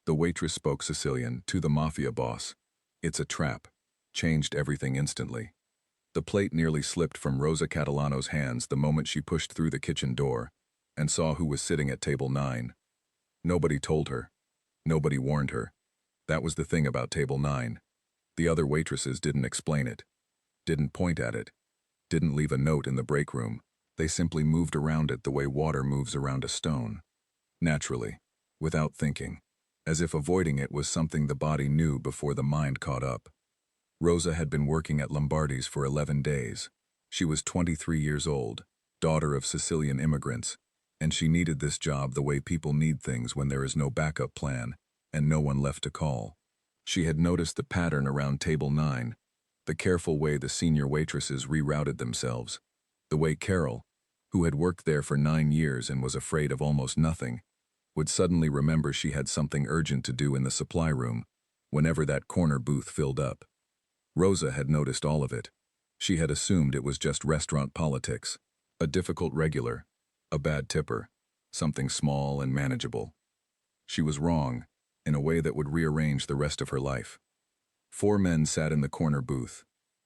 The waitress spoke Sicilian to the Mafia boss. "It's a trap." Changed everything instantly. The plate nearly slipped from Rosa Catalano's hands the moment she pushed through the kitchen door and saw who was sitting at table 9. Nobody told her. Nobody warned her. That was the thing about table 9. The other waitresses didn't explain it, didn't point at it, didn't leave a note in the break room. They simply moved around it the way water moves around a stone. Naturally, without thinking, as if avoiding it was something the body knew before the mind caught up. Rosa had been working at Lombardi's for 11 days. She was 23 years old, daughter of Sicilian immigrants, and she needed this job the way people need things when there is no backup plan and no one left to call. She had noticed the pattern around table 9, the careful way the senior waitresses rerouted themselves, the way Carol, who had worked there for 9 years and was afraid of almost nothing, would suddenly remember she had something urgent to do in the supply room whenever that corner booth filled up. Rosa had noticed all of it. She had assumed it was just restaurant politics, a difficult regular, a bad tipper, something small and manageable. She was wrong, in a way that would rearrange the rest of her life. 4 men sat in the corner booth.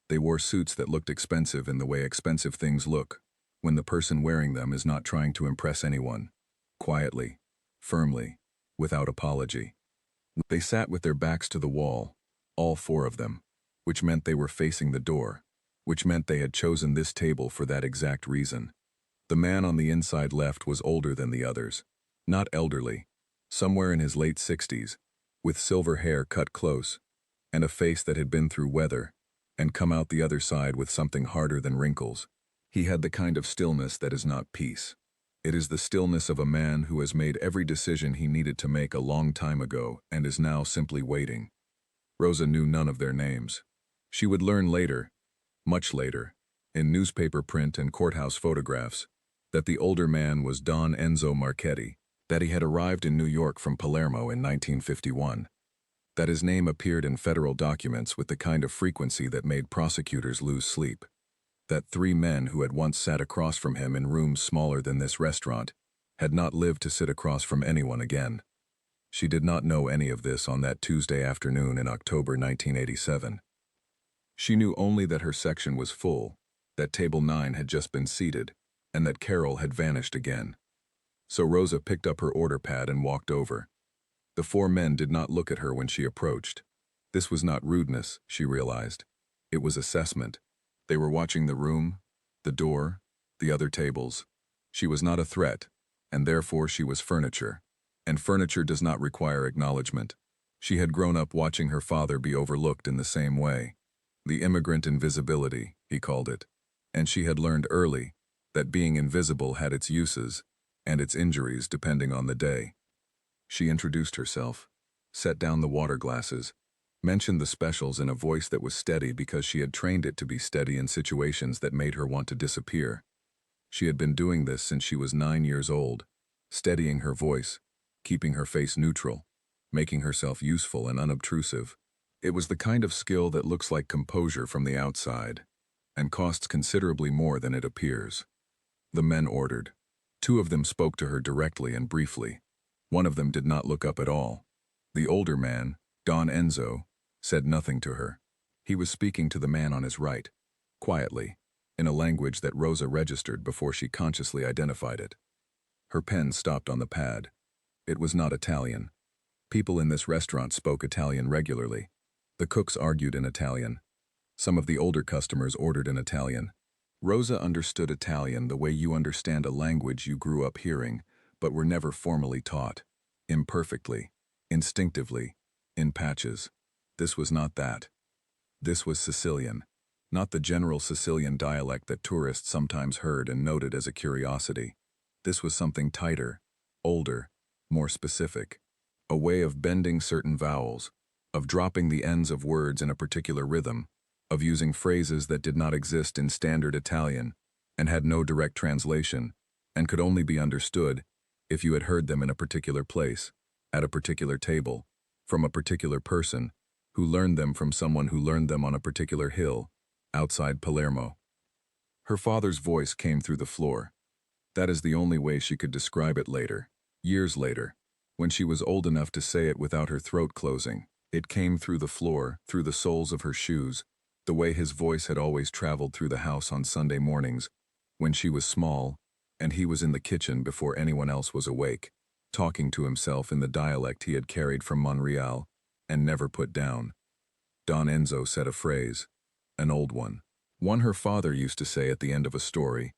They wore suits that looked expensive in the way expensive things look, when the person wearing them is not trying to impress anyone. Quietly, firmly, without apology. They sat with their backs to the wall, all 4 of them, which meant they were facing the door, which meant they had chosen this table for that exact reason. The man on the inside left was older than the others, not elderly, somewhere in his late 60s, with silver hair cut close, and a face that had been through weather, and come out the other side with something harder than wrinkles. He had the kind of stillness that is not peace. It is the stillness of a man who has made every decision he needed to make a long time ago and is now simply waiting. Rosa knew none of their names. She would learn later, much later, in newspaper print and courthouse photographs, that the older man was Don Enzo Marchetti, that he had arrived in New York from Palermo in 1951, that his name appeared in federal documents with the kind of frequency that made prosecutors lose sleep, that 3 men who had once sat across from him in rooms smaller than this restaurant had not lived to sit across from anyone again. She did not know any of this on that Tuesday afternoon in October 1987. She knew only that her section was full, that table 9 had just been seated, and that Carol had vanished again. So Rosa picked up her order pad and walked over. The 4 men did not look at her when she approached. This was not rudeness, she realized. It was assessment. They were watching the room, the door, the other tables. She was not a threat, and therefore she was furniture. And furniture does not require acknowledgement. She had grown up watching her father be overlooked in the same way. The immigrant invisibility, he called it. And she had learned early that being invisible had its uses and its injuries depending on the day. She introduced herself, set down the water glasses, mentioned the specials in a voice that was steady because she had trained it to be steady in situations that made her want to disappear. She had been doing this since she was 9 years old, steadying her voice, keeping her face neutral, making herself useful and unobtrusive. It was the kind of skill that looks like composure from the outside, and costs considerably more than it appears. The men ordered. 2 of them spoke to her directly and briefly. One of them did not look up at all. The older man, Don Enzo, said nothing to her. He was speaking to the man on his right, quietly, in a language that Rosa registered before she consciously identified it. Her pen stopped on the pad. It was not Italian. People in this restaurant spoke Italian regularly. The cooks argued in Italian. Some of the older customers ordered in Italian. Rosa understood Italian the way you understand a language you grew up hearing, but were never formally taught. Imperfectly, instinctively, in patches. This was not that. This was Sicilian, not the general Sicilian dialect that tourists sometimes heard and noted as a curiosity. This was something tighter, older, more specific. A way of bending certain vowels, of dropping the ends of words in a particular rhythm, of using phrases that did not exist in standard Italian and had no direct translation and could only be understood if you had heard them in a particular place, at a particular table, from a particular person, who learned them from someone who learned them on a particular hill, outside Palermo. Her father's voice came through the floor. That is the only way she could describe it later, years later, When she was old enough to say it without her throat closing, it came through the floor, through the soles of her shoes, the way his voice had always traveled through the house on Sunday mornings, when she was small, and he was in the kitchen before anyone else was awake, talking to himself in the dialect he had carried from Montreal and never put down. Don Enzo said a phrase, an old one her father used to say at the end of a story,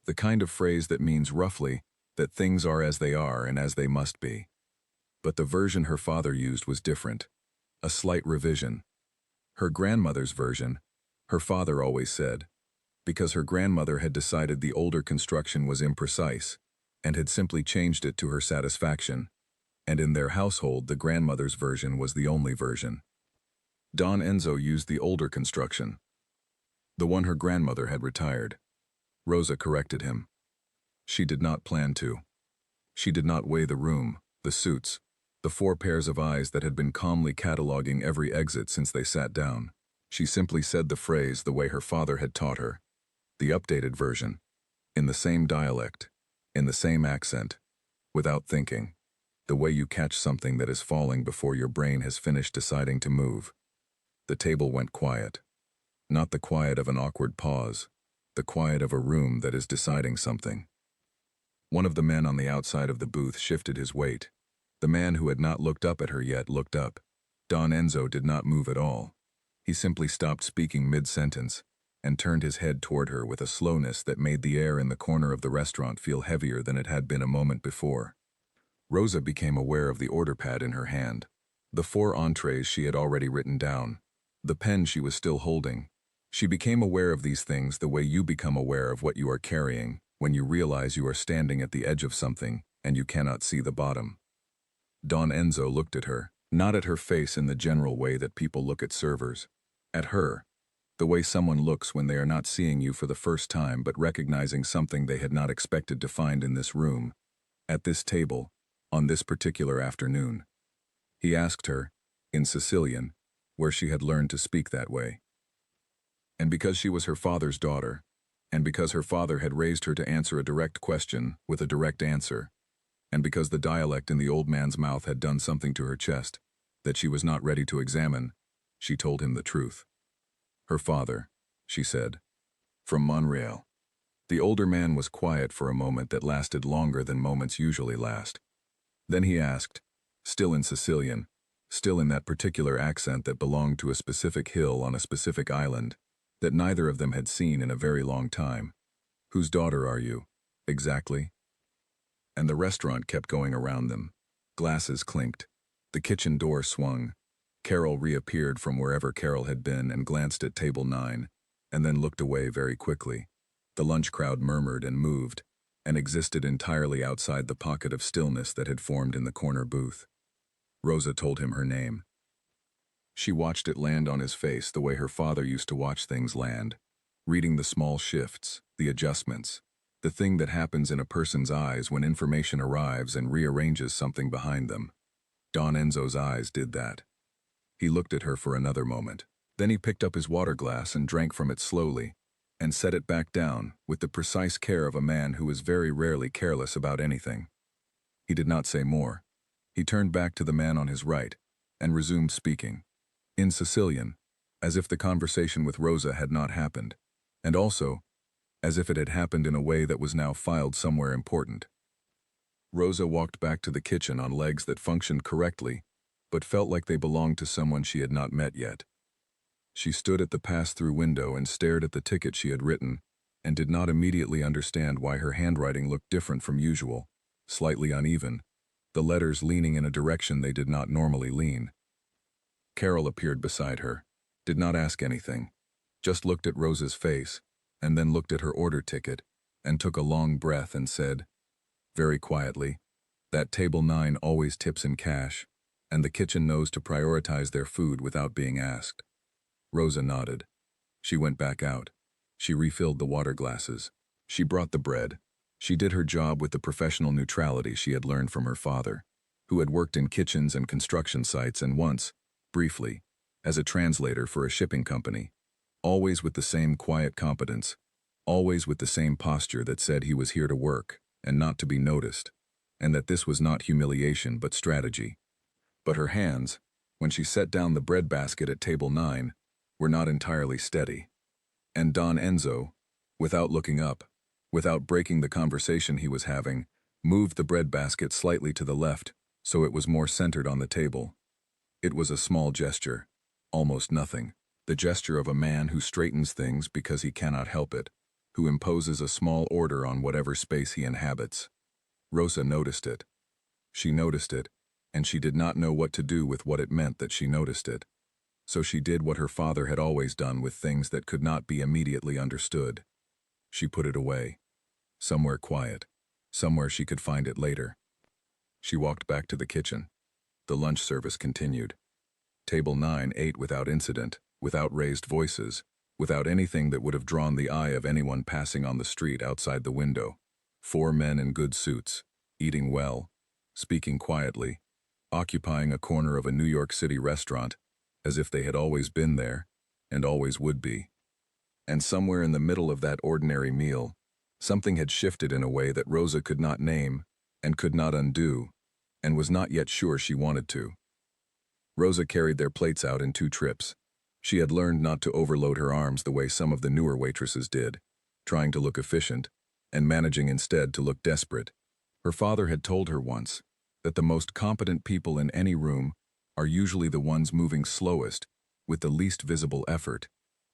the kind of phrase that means roughly that things are as they are and as they must be. But the version her father used was different, a slight revision. Her grandmother's version, her father always said, because her grandmother had decided the older construction was imprecise and had simply changed it to her satisfaction, and in their household the grandmother's version was the only version. Don Enzo used the older construction, the one her grandmother had retired. Rosa corrected him. She did not plan to. She did not weigh the room, the suits, the 4 pairs of eyes that had been calmly cataloging every exit since they sat down. She simply said the phrase the way her father had taught her, the updated version, in the same dialect, in the same accent, without thinking, the way you catch something that is falling before your brain has finished deciding to move. The table went quiet. Not the quiet of an awkward pause, the quiet of a room that is deciding something. One of the men on the outside of the booth shifted his weight. The man who had not looked up at her yet looked up. Don Enzo did not move at all. He simply stopped speaking mid-sentence and turned his head toward her with a slowness that made the air in the corner of the restaurant feel heavier than it had been a moment before. Rosa became aware of the order pad in her hand, the 4 entrees she had already written down, the pen she was still holding. She became aware of these things the way you become aware of what you are carrying when you realize you are standing at the edge of something and you cannot see the bottom. Don Enzo looked at her, not at her face in the general way that people look at servers. At her, the way someone looks when they are not seeing you for the first time but recognizing something they had not expected to find in this room, at this table, on this particular afternoon. He asked her, in Sicilian, where she had learned to speak that way. And because she was her father's daughter, and because her father had raised her to answer a direct question with a direct answer, and because the dialect in the old man's mouth had done something to her chest that she was not ready to examine, she told him the truth. Her father, she said, from Montreal. The older man was quiet for a moment that lasted longer than moments usually last. Then he asked, still in Sicilian, still in that particular accent that belonged to a specific hill on a specific island, that neither of them had seen in a very long time, whose daughter are you, exactly? And the restaurant kept going around them. Glasses clinked. The kitchen door swung. Carol reappeared from wherever Carol had been and glanced at table 9, and then looked away very quickly. The lunch crowd murmured and moved, and existed entirely outside the pocket of stillness that had formed in the corner booth. Rosa told him her name. She watched it land on his face the way her father used to watch things land, reading the small shifts, the adjustments, the thing that happens in a person's eyes when information arrives and rearranges something behind them. Don Enzo's eyes did that. He looked at her for another moment. Then he picked up his water glass and drank from it slowly, and set it back down with the precise care of a man who is very rarely careless about anything. He did not say more. He turned back to the man on his right and resumed speaking, in Sicilian, as if the conversation with Rosa had not happened, and also as if it had happened in a way that was now filed somewhere important. Rosa walked back to the kitchen on legs that functioned correctly, but felt like they belonged to someone she had not met yet. She stood at the pass-through window and stared at the ticket she had written, and did not immediately understand why her handwriting looked different from usual, slightly uneven, the letters leaning in a direction they did not normally lean. Carol appeared beside her, did not ask anything, just looked at Rosa's face, and then looked at her order ticket, and took a long breath and said, very quietly, that table 9 always tips in cash, and the kitchen knows to prioritize their food without being asked. Rosa nodded. She went back out. She refilled the water glasses. She brought the bread. She did her job with the professional neutrality she had learned from her father, who had worked in kitchens and construction sites and once, briefly, as a translator for a shipping company, always with the same quiet competence, always with the same posture that said he was here to work and not to be noticed, and that this was not humiliation but strategy. But her hands, when she set down the bread basket at table 9, were not entirely steady. And Don Enzo, without looking up, without breaking the conversation he was having, moved the bread basket slightly to the left so it was more centered on the table. It was a small gesture, almost nothing, the gesture of a man who straightens things because he cannot help it, who imposes a small order on whatever space he inhabits. Rosa noticed it. She noticed it, and she did not know what to do with what it meant that she noticed it. So she did what her father had always done with things that could not be immediately understood. She put it away. Somewhere quiet. Somewhere she could find it later. She walked back to the kitchen. The lunch service continued. Table 9 ate without incident, without raised voices, without anything that would have drawn the eye of anyone passing on the street outside the window. 4 men in good suits, eating well, speaking quietly, occupying a corner of a New York City restaurant, as if they had always been there, and always would be. And somewhere in the middle of that ordinary meal, something had shifted in a way that Rosa could not name, and could not undo, and was not yet sure she wanted to. Rosa carried their plates out in 2 trips. She had learned not to overload her arms the way some of the newer waitresses did, trying to look efficient, and managing instead to look desperate. Her father had told her once that the most competent people in any room are usually the ones moving slowest, with the least visible effort,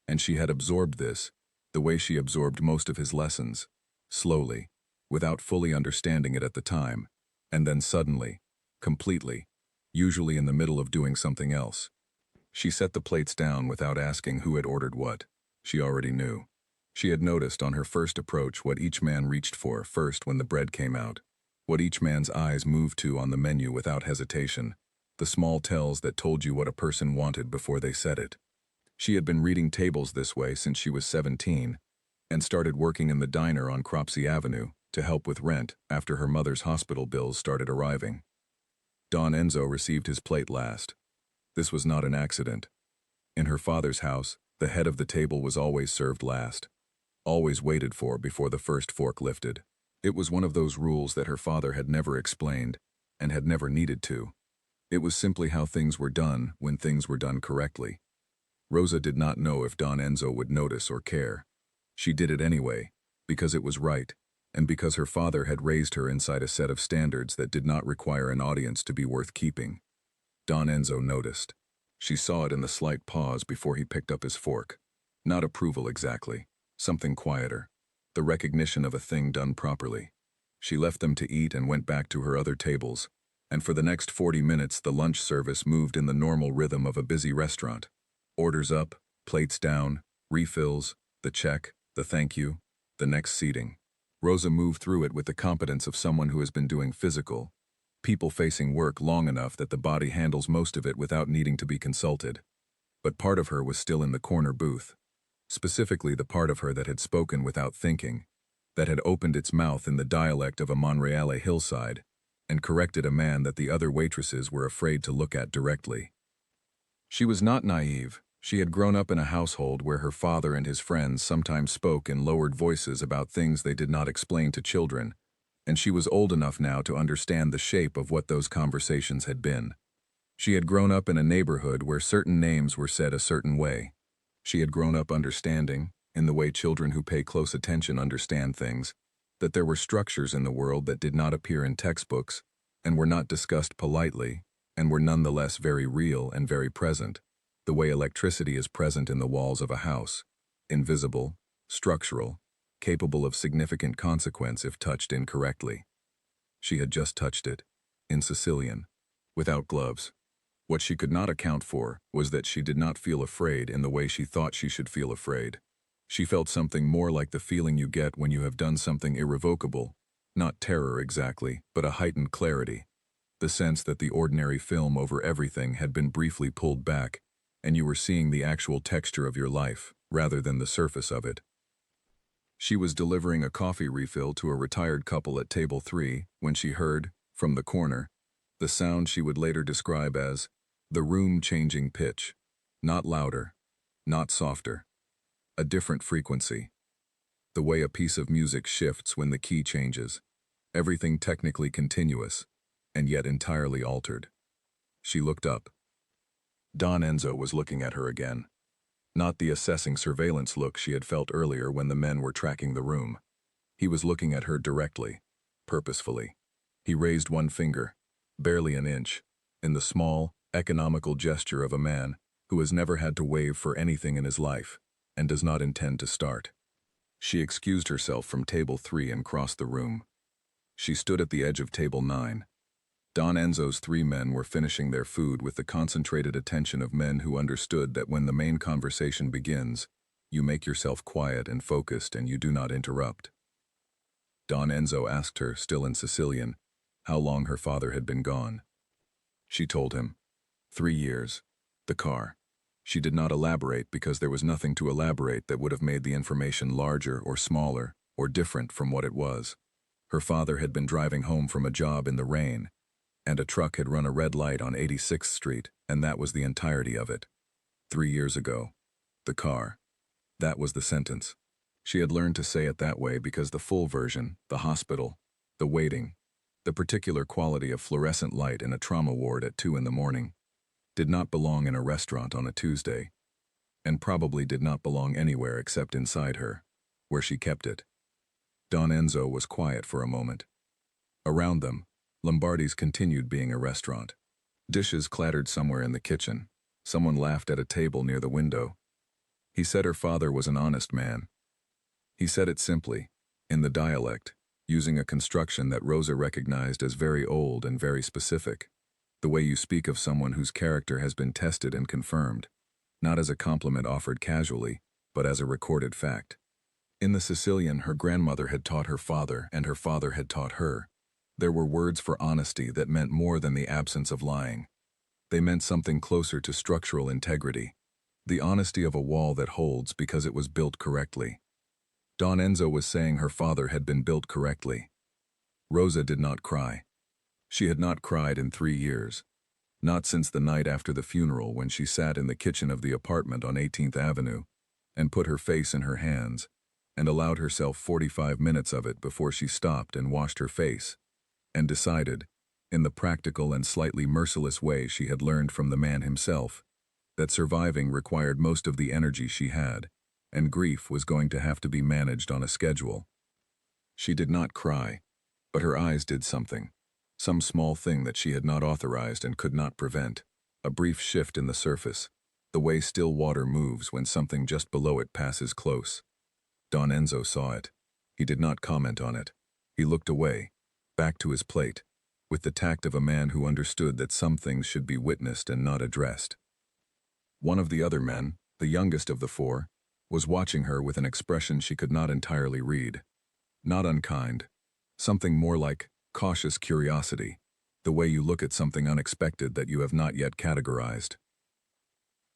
and she had absorbed this, the way she absorbed most of his lessons, slowly, without fully understanding it at the time, and then suddenly, completely, usually in the middle of doing something else. She set the plates down without asking who had ordered what. She already knew. She had noticed on her first approach what each man reached for first when the bread came out, what each man's eyes moved to on the menu without hesitation, the small tells that told you what a person wanted before they said it. She had been reading tables this way since she was 17, and started working in the diner on Cropsey Avenue to help with rent after her mother's hospital bills started arriving. Don Enzo received his plate last. This was not an accident. In her father's house, the head of the table was always served last, always waited for before the first fork lifted. It was one of those rules that her father had never explained, and had never needed to. It was simply how things were done when things were done correctly. Rosa did not know if Don Enzo would notice or care. She did it anyway, because it was right, and because her father had raised her inside a set of standards that did not require an audience to be worth keeping. Don Enzo noticed. She saw it in the slight pause before he picked up his fork. Not approval exactly, something quieter, the recognition of a thing done properly. She left them to eat and went back to her other tables, and for the next 40 minutes the lunch service moved in the normal rhythm of a busy restaurant. Orders up, plates down, refills, the check, the thank you, the next seating. Rosa moved through it with the competence of someone who has been doing physical, people-facing work long enough that the body handles most of it without needing to be consulted. But part of her was still in the corner booth, specifically the part of her that had spoken without thinking, that had opened its mouth in the dialect of a Monreale hillside, and corrected a man that the other waitresses were afraid to look at directly. She was not naive. She had grown up in a household where her father and his friends sometimes spoke in lowered voices about things they did not explain to children, and she was old enough now to understand the shape of what those conversations had been. She had grown up in a neighborhood where certain names were said a certain way. She had grown up understanding, in the way children who pay close attention understand things, that there were structures in the world that did not appear in textbooks, and were not discussed politely, and were nonetheless very real and very present, the way electricity is present in the walls of a house, invisible, structural, capable of significant consequence if touched incorrectly. She had just touched it, in Sicilian, without gloves. What she could not account for was that she did not feel afraid in the way she thought she should feel afraid. She felt something more like the feeling you get when you have done something irrevocable, not terror exactly, but a heightened clarity, the sense that the ordinary film over everything had been briefly pulled back, and you were seeing the actual texture of your life, rather than the surface of it. She was delivering a coffee refill to a retired couple at table 3 when she heard, from the corner, the sound she would later describe as the room changing pitch, not louder, not softer, a different frequency. The way a piece of music shifts when the key changes. everything technically continuous, and yet entirely altered. She looked up. Don Enzo was looking at her again. Not the assessing surveillance look she had felt earlier when the men were tracking the room. He was looking at her directly, purposefully. He raised one finger, barely an inch, in the small, economical gesture of a man who has never had to wave for anything in his life and does not intend to start. She excused herself from table 3 and crossed the room. She stood at the edge of table 9. Don Enzo's 3 men were finishing their food with the concentrated attention of men who understood that when the main conversation begins, you make yourself quiet and focused and you do not interrupt. Don Enzo asked her, still in Sicilian, how long her father had been gone. She told him, 3 years. The car. She did not elaborate because there was nothing to elaborate that would have made the information larger or smaller or different from what it was. Her father had been driving home from a job in the rain, and a truck had run a red light on 86th Street, and that was the entirety of it. 3 years ago. The car. That was the sentence. She had learned to say it that way because the full version, the hospital, the waiting, the particular quality of fluorescent light in a trauma ward at 2 in the morning, did not belong in a restaurant on a Tuesday, and probably did not belong anywhere except inside her, where she kept it. Don Enzo was quiet for a moment. Around them, Lombardi's continued being a restaurant. Dishes clattered somewhere in the kitchen. Someone laughed at a table near the window. He said her father was an honest man. He said it simply, in the dialect, using a construction that Rosa recognized as very old and very specific, the way you speak of someone whose character has been tested and confirmed, not as a compliment offered casually, but as a recorded fact. In the Sicilian, her grandmother had taught her father, and her father had taught her. There were words for honesty that meant more than the absence of lying. They meant something closer to structural integrity, the honesty of a wall that holds because it was built correctly. Don Enzo was saying her father had been built correctly. Rosa did not cry. She had not cried in 3 years. Not since the night after the funeral when she sat in the kitchen of the apartment on 18th Avenue and put her face in her hands and allowed herself 45 minutes of it before she stopped and washed her face and decided, in the practical and slightly merciless way she had learned from the man himself, that surviving required most of the energy she had, and grief was going to have to be managed on a schedule. She did not cry, but her eyes did something, some small thing that she had not authorized and could not prevent, a brief shift in the surface, the way still water moves when something just below it passes close. Don Enzo saw it. He did not comment on it. He looked away, back to his plate, with the tact of a man who understood that some things should be witnessed and not addressed. One of the other men, the youngest of the 4, was watching her with an expression she could not entirely read. Not unkind. Something more like cautious curiosity, the way you look at something unexpected that you have not yet categorized.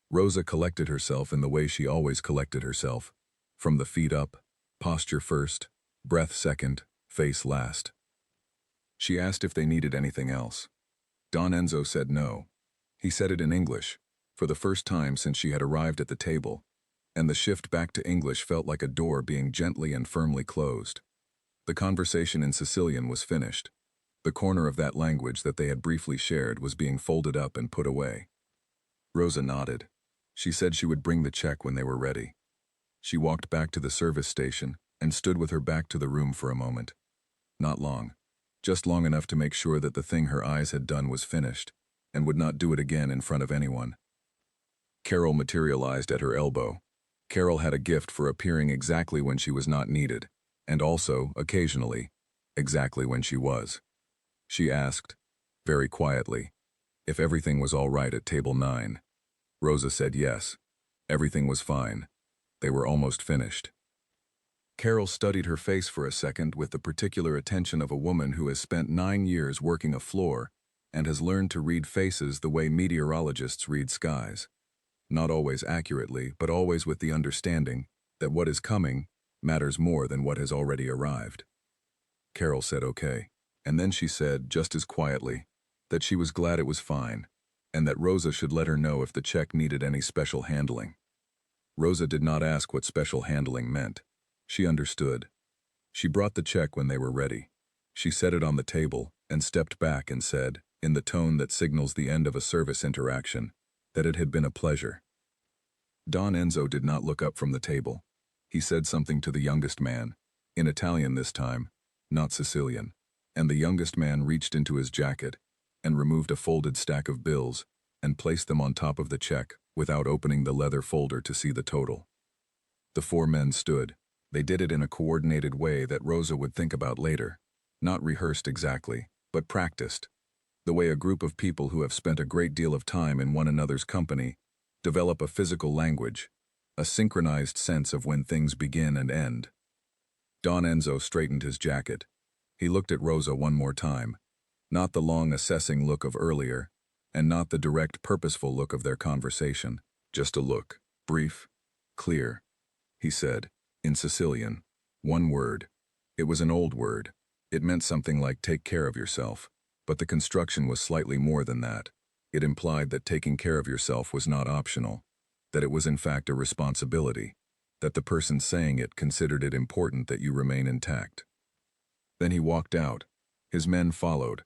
Rosa collected herself in the way she always collected herself, from the feet up, posture first, breath second, face last. She asked if they needed anything else. Don Enzo said no. He said it in English, for the first time since she had arrived at the table, and the shift back to English felt like a door being gently and firmly closed. The conversation in Sicilian was finished. The corner of that language that they had briefly shared was being folded up and put away. Rosa nodded. She said she would bring the check when they were ready. She walked back to the service station and stood with her back to the room for a moment. Not long. Just long enough to make sure that the thing her eyes had done was finished, and would not do it again in front of anyone. Carol materialized at her elbow. Carol had a gift for appearing exactly when she was not needed, and also, occasionally, exactly when she was. She asked, very quietly, if everything was all right at table 9. Rosa said yes. Everything was fine. They were almost finished. Carol studied her face for a second with the particular attention of a woman who has spent 9 years working a floor and has learned to read faces the way meteorologists read skies. Not always accurately, but always with the understanding that what is coming matters more than what has already arrived. Carol said okay, and then she said, just as quietly, that she was glad it was fine, and that Rosa should let her know if the check needed any special handling. Rosa did not ask what special handling meant. She understood. She brought the check when they were ready. She set it on the table and stepped back and said, in the tone that signals the end of a service interaction, that it had been a pleasure. Don Enzo did not look up from the table. He said something to the youngest man, in Italian this time, not Sicilian, and the youngest man reached into his jacket and removed a folded stack of bills and placed them on top of the check without opening the leather folder to see the total. The four men stood. They did it in a coordinated way that Rosa would think about later, not rehearsed exactly, but practiced, the way a group of people who have spent a great deal of time in one another's company develop a physical language, a synchronized sense of when things begin and end. Don Enzo straightened his jacket. He looked at Rosa one more time, not the long assessing look of earlier, and not the direct purposeful look of their conversation, just a look, brief, clear. He said, in Sicilian, one word. It was an old word. It meant something like take care of yourself, but the construction was slightly more than that. It implied that taking care of yourself was not optional, that it was in fact a responsibility, that the person saying it considered it important that you remain intact. Then he walked out. His men followed.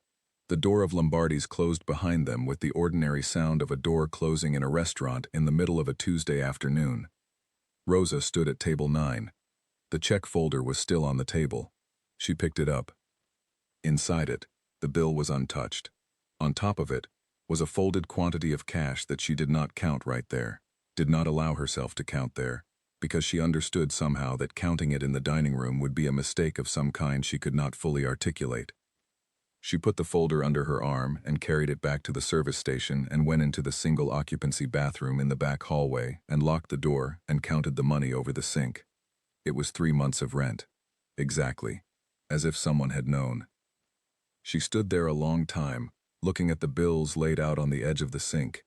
The door of Lombardi's closed behind them with the ordinary sound of a door closing in a restaurant in the middle of a Tuesday afternoon. Rosa stood at table 9. The check folder was still on the table. She picked it up. Inside it, the bill was untouched. On top of it was a folded quantity of cash that she did not count right there, did not allow herself to count there, because she understood somehow that counting it in the dining room would be a mistake of some kind she could not fully articulate. She put the folder under her arm and carried it back to the service station and went into the single-occupancy bathroom in the back hallway and locked the door and counted the money over the sink. It was 3 months of rent. Exactly. As if someone had known. She stood there a long time, looking at the bills laid out on the edge of the sink,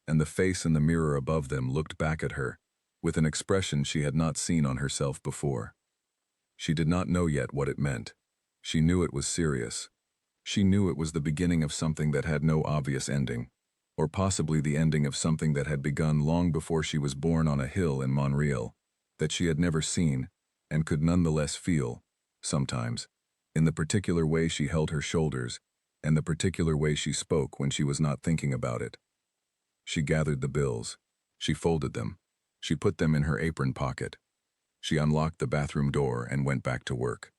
and the face in the mirror above them looked back at her, with an expression she had not seen on herself before. She did not know yet what it meant. She knew it was serious. She knew it was the beginning of something that had no obvious ending, or possibly the ending of something that had begun long before she was born on a hill in Monreal, that she had never seen, and could nonetheless feel, sometimes, in the particular way she held her shoulders, and the particular way she spoke when she was not thinking about it. She gathered the bills. She folded them. She put them in her apron pocket. She unlocked the bathroom door and went back to work.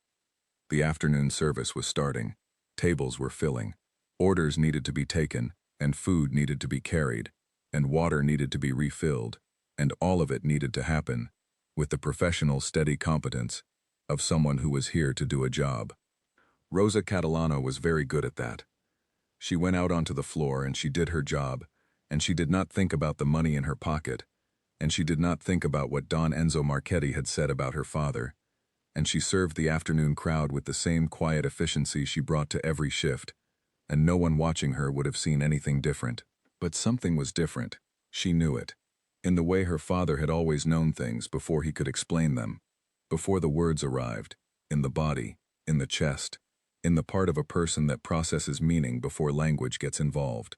The afternoon service was starting. Tables were filling. Orders needed to be taken, and food needed to be carried, and water needed to be refilled, and all of it needed to happen with the professional, steady competence of someone who was here to do a job. Rosa Catalano was very good at that. She went out onto the floor and she did her job, and she did not think about the money in her pocket, and she did not think about what Don Enzo Marchetti had said about her father, and she served the afternoon crowd with the same quiet efficiency she brought to every shift, and no one watching her would have seen anything different. But something was different. She knew it. In the way her father had always known things before he could explain them, before the words arrived, in the body, in the chest, in the part of a person that processes meaning before language gets involved.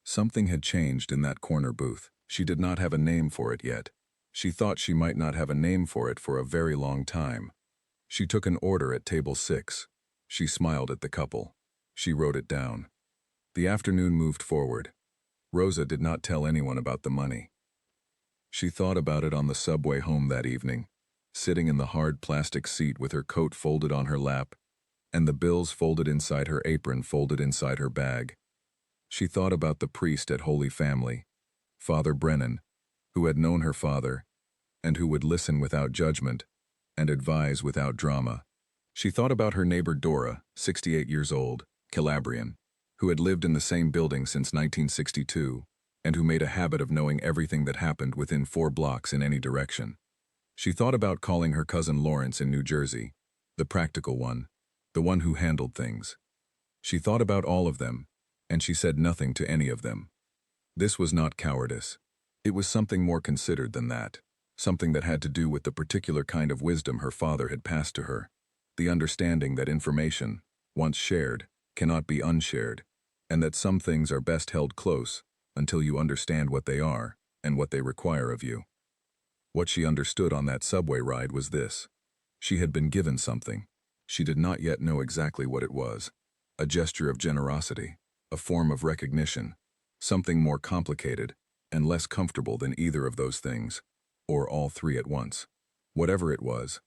Something had changed in that corner booth. She did not have a name for it yet. She thought she might not have a name for it for a very long time. She took an order at table 6. She smiled at the couple. She wrote it down. The afternoon moved forward. Rosa did not tell anyone about the money. She thought about it on the subway home that evening, sitting in the hard plastic seat with her coat folded on her lap, and the bills folded inside her apron folded inside her bag. She thought about the priest at Holy Family, Father Brennan, who had known her father, and who would listen without judgment and advise without drama. She thought about her neighbor Dora, 68 years old, Calabrian, who had lived in the same building since 1962, and who made a habit of knowing everything that happened within 4 blocks in any direction. She thought about calling her cousin Lawrence in New Jersey, the practical one, the one who handled things. She thought about all of them, and she said nothing to any of them. This was not cowardice. It was something more considered than that, something that had to do with the particular kind of wisdom her father had passed to her, the understanding that information, once shared, cannot be unshared, and that some things are best held close until you understand what they are and what they require of you. What she understood on that subway ride was this. She had been given something. She did not yet know exactly what it was. A gesture of generosity, a form of recognition, something more complicated and less comfortable than either of those things, or all three at once. Whatever it was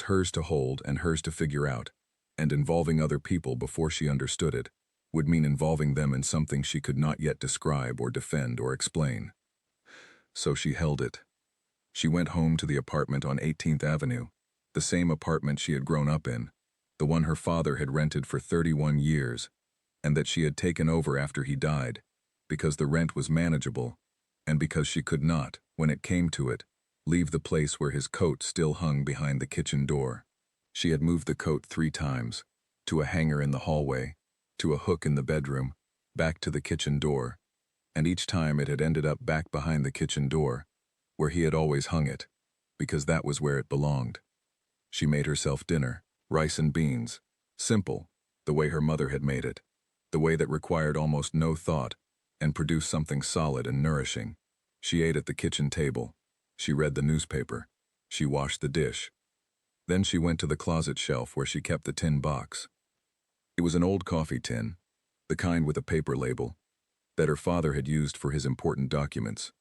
hers to hold and hers to figure out, and involving other people before she understood it would mean involving them in something she could not yet describe or defend or explain. So she held it. She went home to the apartment on 18th Avenue, the same apartment she had grown up in, the one her father had rented for 31 years, and that she had taken over after he died, because the rent was manageable, and because she could not, when it came to it, leave the place where his coat still hung behind the kitchen door. She had moved the coat 3 times, to a hanger in the hallway, to a hook in the bedroom, back to the kitchen door, and each time it had ended up back behind the kitchen door, where he had always hung it, because that was where it belonged. She made herself dinner, rice and beans, simple, the way her mother had made it, the way that required almost no thought, and produced something solid and nourishing. She ate at the kitchen table. She read the newspaper. She washed the dish. Then she went to the closet shelf where she kept the tin box. It was an old coffee tin, the kind with a paper label, that her father had used for his important documents.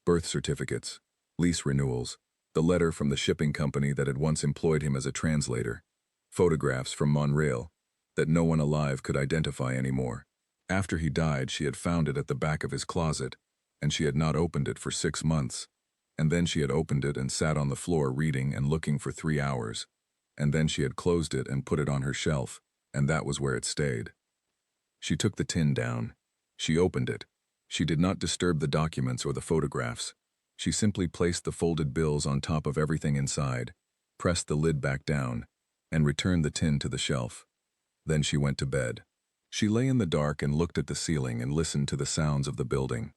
Birth certificates, lease renewals, the letter from the shipping company that had once employed him as a translator, photographs from Montreal that no one alive could identify anymore. After he died, she had found it at the back of his closet, and she had not opened it for 6 months. And then she had opened it and sat on the floor reading and looking for 3 hours. And then she had closed it and put it on her shelf, and that was where it stayed. She took the tin down. She opened it. She did not disturb the documents or the photographs. She simply placed the folded bills on top of everything inside, pressed the lid back down, and returned the tin to the shelf. Then she went to bed. She lay in the dark and looked at the ceiling and listened to the sounds of the building.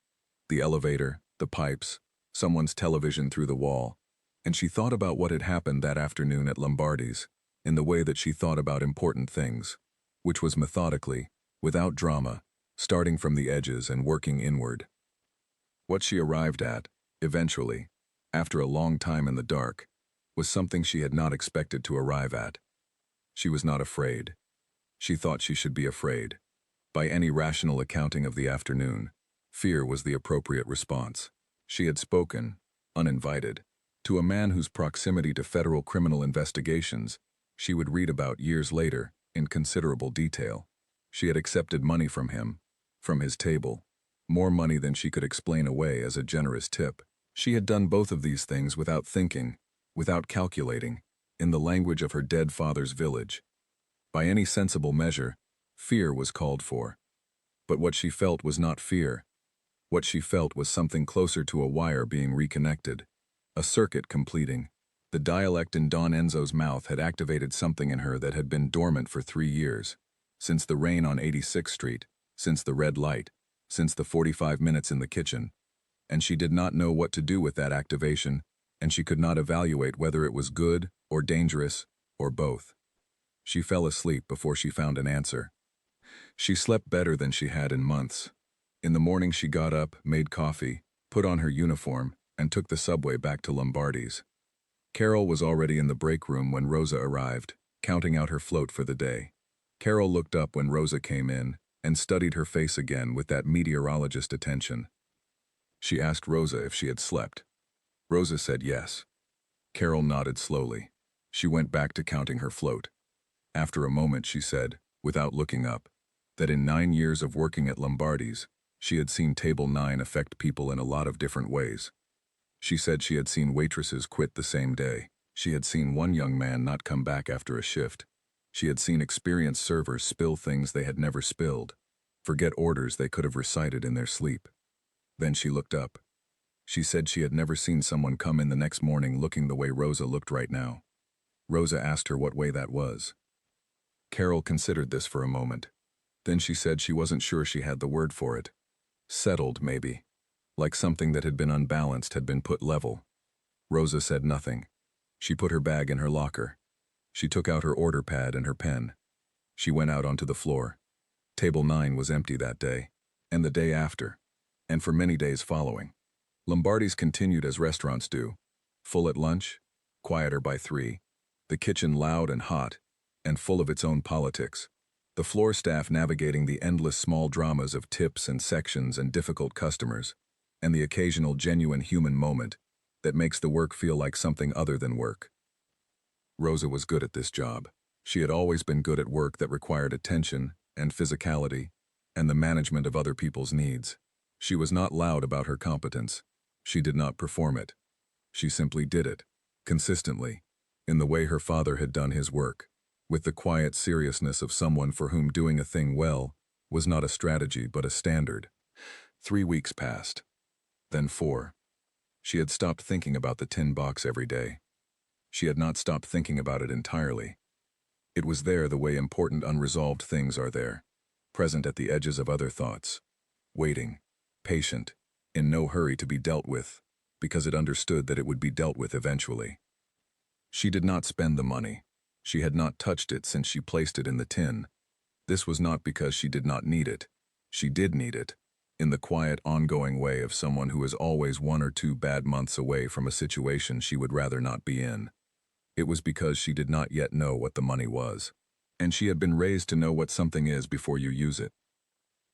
The elevator, the pipes, someone's television through the wall, and she thought about what had happened that afternoon at Lombardi's, in the way that she thought about important things, which was methodically, without drama, starting from the edges and working inward. What she arrived at, eventually, after a long time in the dark, was something she had not expected to arrive at. She was not afraid. She thought she should be afraid. By any rational accounting of the afternoon, fear was the appropriate response. She had spoken, uninvited, to a man whose proximity to federal criminal investigations she would read about years later in considerable detail. She had accepted money from him, from his table, more money than she could explain away as a generous tip. She had done both of these things without thinking, without calculating, in the language of her dead father's village. By any sensible measure, fear was called for. But what she felt was not fear. What she felt was something closer to a wire being reconnected, a circuit completing. The dialect in Don Enzo's mouth had activated something in her that had been dormant for 3 years, since the rain on 86th Street, since the red light, since the 45 minutes in the kitchen, and she did not know what to do with that activation, and she could not evaluate whether it was good or dangerous or both. She fell asleep before she found an answer. She slept better than she had in months. In the morning she got up, made coffee, put on her uniform, and took the subway back to Lombardi's. Carol was already in the break room when Rosa arrived, counting out her float for the day. Carol looked up when Rosa came in and studied her face again with that meteorologist attention. She asked Rosa if she had slept. Rosa said yes. Carol nodded slowly. She went back to counting her float. After a moment she said, without looking up, that in 9 years of working at Lombardi's, she had seen Table 9 affect people in a lot of different ways. She said she had seen waitresses quit the same day. She had seen one young man not come back after a shift. She had seen experienced servers spill things they had never spilled, forget orders they could have recited in their sleep. Then she looked up. She said she had never seen someone come in the next morning looking the way Rosa looked right now. Rosa asked her what way that was. Carol considered this for a moment. Then she said she wasn't sure she had the word for it. Settled, maybe. Like something that had been unbalanced had been put level. Rosa said nothing. She put her bag in her locker. She took out her order pad and her pen. She went out onto the floor. Table 9 was empty that day, and the day after, and for many days following. Lombardi's continued as restaurants do. Full at lunch, quieter by 3, the kitchen loud and hot, and full of its own politics. The floor staff navigating the endless small dramas of tips and sections and difficult customers, and the occasional genuine human moment that makes the work feel like something other than work. Rosa was good at this job. She had always been good at work that required attention and physicality and the management of other people's needs. She was not loud about her competence. She did not perform it. She simply did it, consistently, in the way her father had done his work, with the quiet seriousness of someone for whom doing a thing well was not a strategy but a standard. 3 weeks passed. Then 4. She had stopped thinking about the tin box every day. She had not stopped thinking about it entirely. It was there the way important unresolved things are there, present at the edges of other thoughts, waiting, patient, in no hurry to be dealt with, because it understood that it would be dealt with eventually. She did not spend the money. She had not touched it since she placed it in the tin. This was not because she did not need it. She did need it, in the quiet, ongoing way of someone who is always 1 or 2 bad months away from a situation she would rather not be in. It was because she did not yet know what the money was, and she had been raised to know what something is before you use it.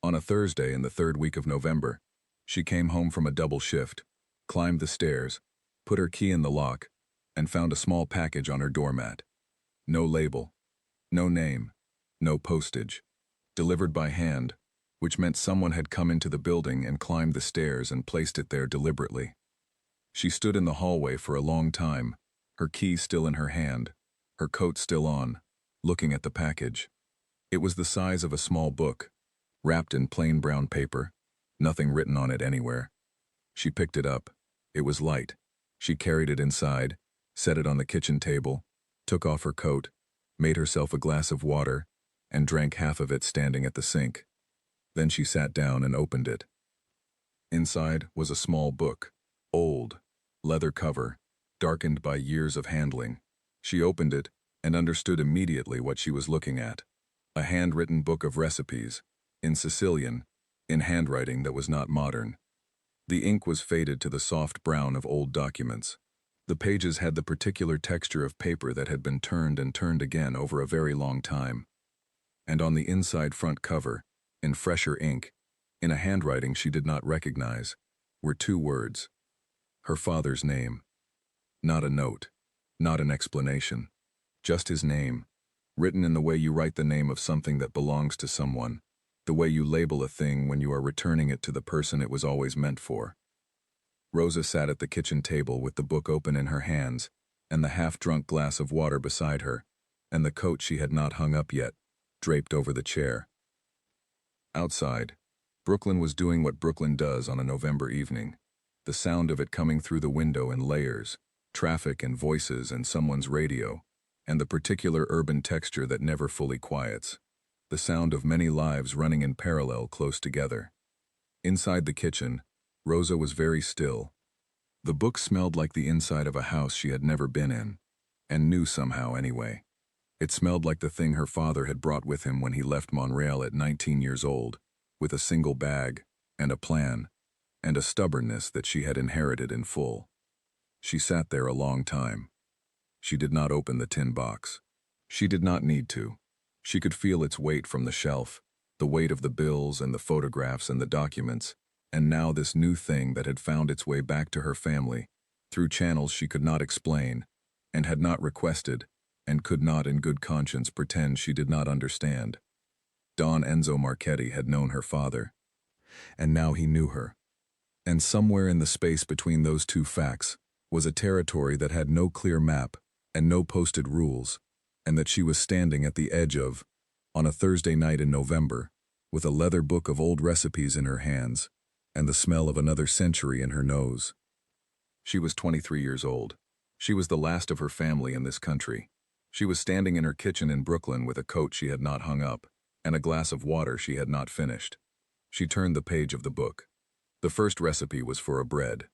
On a Thursday in the 3rd week of November, she came home from a double shift, climbed the stairs, put her key in the lock, and found a small package on her doormat. No label, no name, no postage. Delivered by hand, which meant someone had come into the building and climbed the stairs and placed it there deliberately. She stood in the hallway for a long time, her key still in her hand, her coat still on, looking at the package. It was the size of a small book, wrapped in plain brown paper, nothing written on it anywhere. She picked it up. It was light. She carried it inside, set it on the kitchen table, took off her coat, made herself a glass of water, and drank half of it standing at the sink. Then she sat down and opened it. Inside was a small book, old, leather cover, darkened by years of handling. She opened it and understood immediately what she was looking at. A handwritten book of recipes, in Sicilian, in handwriting that was not modern. The ink was faded to the soft brown of old documents. The pages had the particular texture of paper that had been turned and turned again over a very long time. And on the inside front cover, in fresher ink, in a handwriting she did not recognize, were 2 words. Her father's name. Not a note, not an explanation. Just his name, written in the way you write the name of something that belongs to someone, the way you label a thing when you are returning it to the person it was always meant for. Rosa sat at the kitchen table with the book open in her hands, and the half-drunk glass of water beside her, and the coat she had not hung up yet, draped over the chair. Outside, Brooklyn was doing what Brooklyn does on a November evening, the sound of it coming through the window in layers, traffic and voices and someone's radio, and the particular urban texture that never fully quiets, the sound of many lives running in parallel close together. Inside the kitchen, Rosa was very still. The book smelled like the inside of a house she had never been in, and knew somehow anyway. It smelled like the thing her father had brought with him when he left Montreal at 19 years old, with a single bag, and a plan, and a stubbornness that she had inherited in full. She sat there a long time. She did not open the tin box. She did not need to. She could feel its weight from the shelf, the weight of the bills and the photographs and the documents, and now this new thing that had found its way back to her family, through channels she could not explain, and had not requested, and could not in good conscience pretend she did not understand. Don Enzo Marchetti had known her father, and now he knew her. And somewhere in the space between those 2 facts was a territory that had no clear map and no posted rules, and that she was standing at the edge of, on a Thursday night in November, with a leather book of old recipes in her hands, and the smell of another century in her nose. She was 23 years old. She was the last of her family in this country. She was standing in her kitchen in Brooklyn with a coat she had not hung up, and a glass of water she had not finished. She turned the page of the book. The first recipe was for a bread.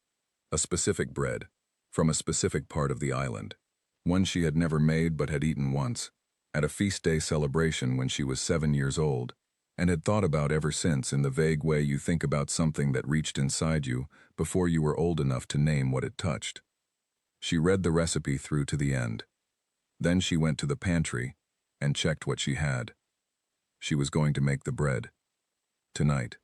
A specific bread, from a specific part of the island. One she had never made but had eaten once, at a feast day celebration when she was 7 years old, and had thought about ever since in the vague way you think about something that reached inside you before you were old enough to name what it touched. She read the recipe through to the end. Then she went to the pantry, and checked what she had. She was going to make the bread. Tonight.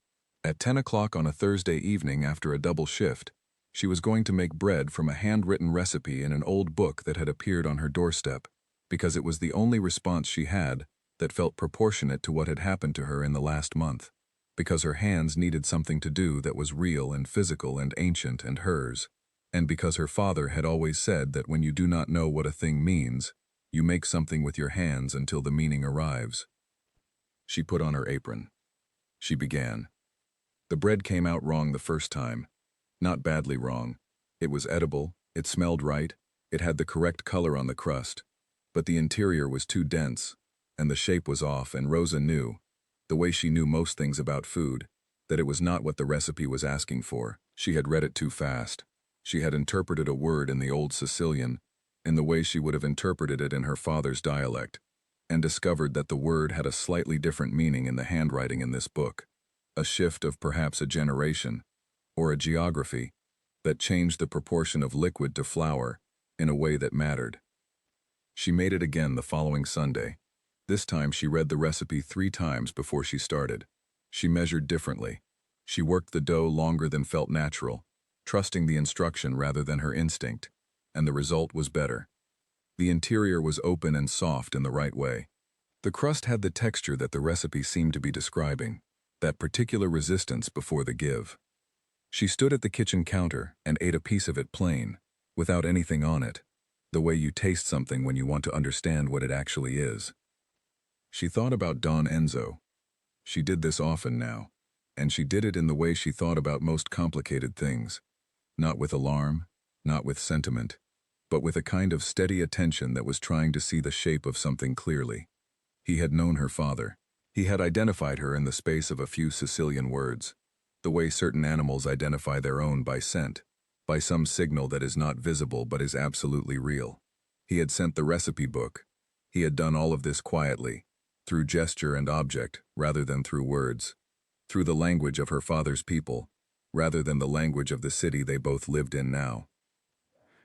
At 10 o'clock on a Thursday evening after a double shift, she was going to make bread from a handwritten recipe in an old book that had appeared on her doorstep, because it was the only response she had that felt proportionate to what had happened to her in the last month, because her hands needed something to do that was real and physical and ancient and hers, and because her father had always said that when you do not know what a thing means, you make something with your hands until the meaning arrives. She put on her apron. She began. The bread came out wrong the first time. Not badly wrong. It was edible, it smelled right, it had the correct color on the crust, but the interior was too dense, and the shape was off, and Rosa knew, the way she knew most things about food, that it was not what the recipe was asking for. She had read it too fast. She had interpreted a word in the old Sicilian in the way she would have interpreted it in her father's dialect, and discovered that the word had a slightly different meaning in the handwriting in this book, a shift of perhaps a generation, or a geography, that changed the proportion of liquid to flour in a way that mattered. She made it again the following Sunday. This time she read the recipe 3 times before she started. She measured differently. She worked the dough longer than felt natural, trusting the instruction rather than her instinct, and the result was better. The interior was open and soft in the right way. The crust had the texture that the recipe seemed to be describing, that particular resistance before the give. She stood at the kitchen counter and ate a piece of it plain, without anything on it, the way you taste something when you want to understand what it actually is. She thought about Don Enzo. She did this often now, and she did it in the way she thought about most complicated things, not with alarm, not with sentiment, but with a kind of steady attention that was trying to see the shape of something clearly. He had known her father. He had identified her in the space of a few Sicilian words, the way certain animals identify their own by scent, by some signal that is not visible but is absolutely real. He had sent the recipe book. He had done all of this quietly, through gesture and object rather than through words, through the language of her father's people, rather than the language of the city they both lived in now.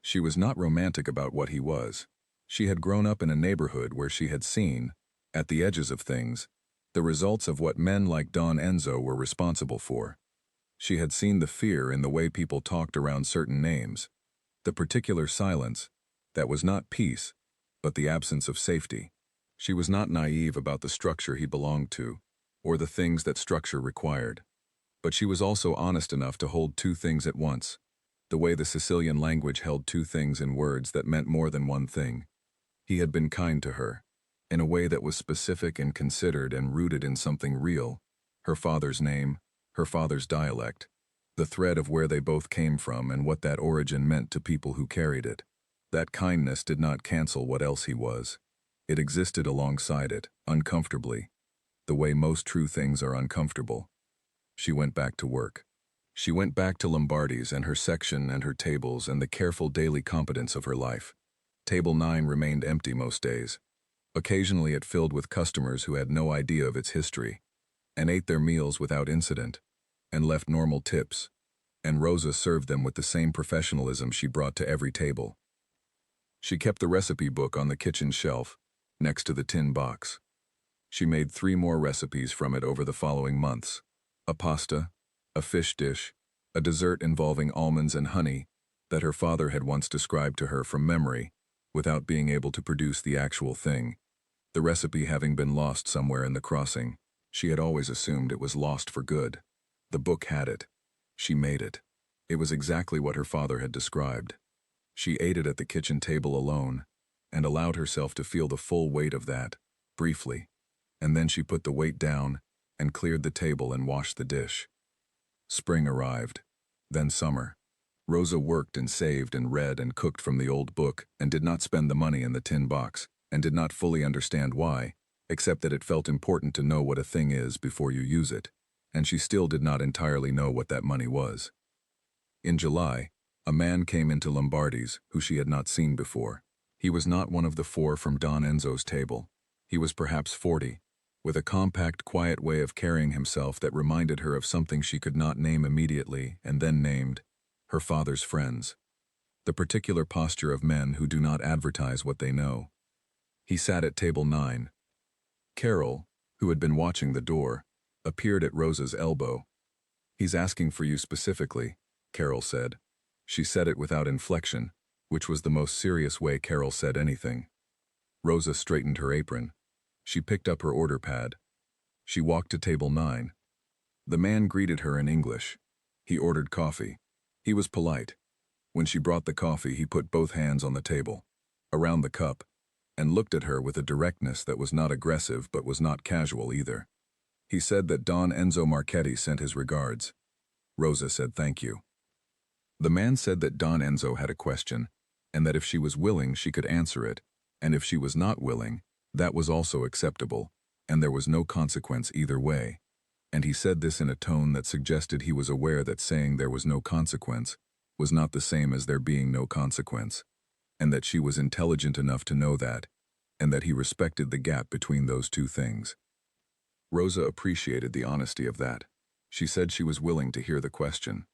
She was not romantic about what he was. She had grown up in a neighborhood where she had seen, at the edges of things, the results of what men like Don Enzo were responsible for. She had seen the fear in the way people talked around certain names, the particular silence that was not peace, but the absence of safety. She was not naive about the structure he belonged to, or the things that structure required. But she was also honest enough to hold 2 things at once, the way the Sicilian language held 2 things in words that meant more than one thing. He had been kind to her, in a way that was specific and considered and rooted in something real, her father's name, her father's dialect, the thread of where they both came from and what that origin meant to people who carried it. That kindness did not cancel what else he was. It existed alongside it, uncomfortably, the way most true things are uncomfortable. She went back to work. She went back to Lombardi's and her section and her tables and the careful daily competence of her life. Table 9 remained empty most days. Occasionally it filled with customers who had no idea of its history, and ate their meals without incident, and left normal tips, and Rosa served them with the same professionalism she brought to every table. She kept the recipe book on the kitchen shelf, next to the tin box. She made 3 more recipes from it over the following months: a pasta, a fish dish, a dessert involving almonds and honey that her father had once described to her from memory, without being able to produce the actual thing, the recipe having been lost somewhere in the crossing. She had always assumed it was lost for good. The book had it. She made it. It was exactly what her father had described. She ate it at the kitchen table alone, and allowed herself to feel the full weight of that, briefly, and then she put the weight down and cleared the table and washed the dish. Spring arrived, then summer. Rosa worked and saved and read and cooked from the old book and did not spend the money in the tin box, and did not fully understand why, except that it felt important to know what a thing is before you use it, and she still did not entirely know what that money was. In July, a man came into Lombardi's who she had not seen before. He was not one of the 4 from Don Enzo's table. He was perhaps 40, with a compact, quiet way of carrying himself that reminded her of something she could not name immediately and then named: her father's friends. The particular posture of men who do not advertise what they know. He sat at table 9, Carol, who had been watching the door, appeared at Rosa's elbow. "He's asking for you specifically," Carol said. She said it without inflection, which was the most serious way Carol said anything. Rosa straightened her apron. She picked up her order pad. She walked to table 9. The man greeted her in English. He ordered coffee. He was polite. When she brought the coffee, he put both hands on the table, around the cup, and looked at her with a directness that was not aggressive but was not casual either. He said that Don Enzo Marchetti sent his regards. Rosa said thank you. The man said that Don Enzo had a question, and that if she was willing she could answer it, and if she was not willing, that was also acceptable, and there was no consequence either way. And he said this in a tone that suggested he was aware that saying there was no consequence was not the same as there being no consequence, and that she was intelligent enough to know that, and that he respected the gap between those two things. Rosa appreciated the honesty of that. She said she was willing to hear the question.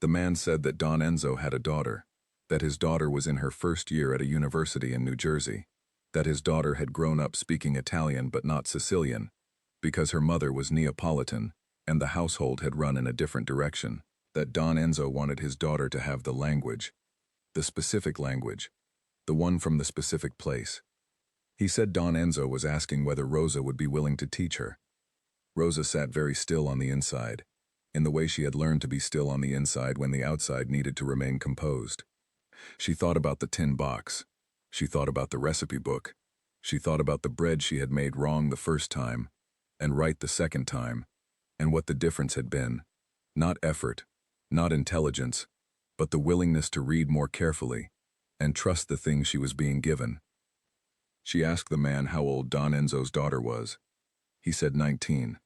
The man said that Don Enzo had a daughter, that his daughter was in her first year at a university in New Jersey, that his daughter had grown up speaking Italian but not Sicilian, because her mother was Neapolitan, and the household had run in a different direction, that Don Enzo wanted his daughter to have the language, the specific language, the one from the specific place. He said Don Enzo was asking whether Rosa would be willing to teach her. Rosa sat very still on the inside, in the way she had learned to be still on the inside when the outside needed to remain composed. She thought about the tin box. She thought about the recipe book. She thought about the bread she had made wrong the first time, and right the second time, and what the difference had been. Not effort, not intelligence, but the willingness to read more carefully, and trust the thing she was being given. She asked the man how old Don Enzo's daughter was. He said 19.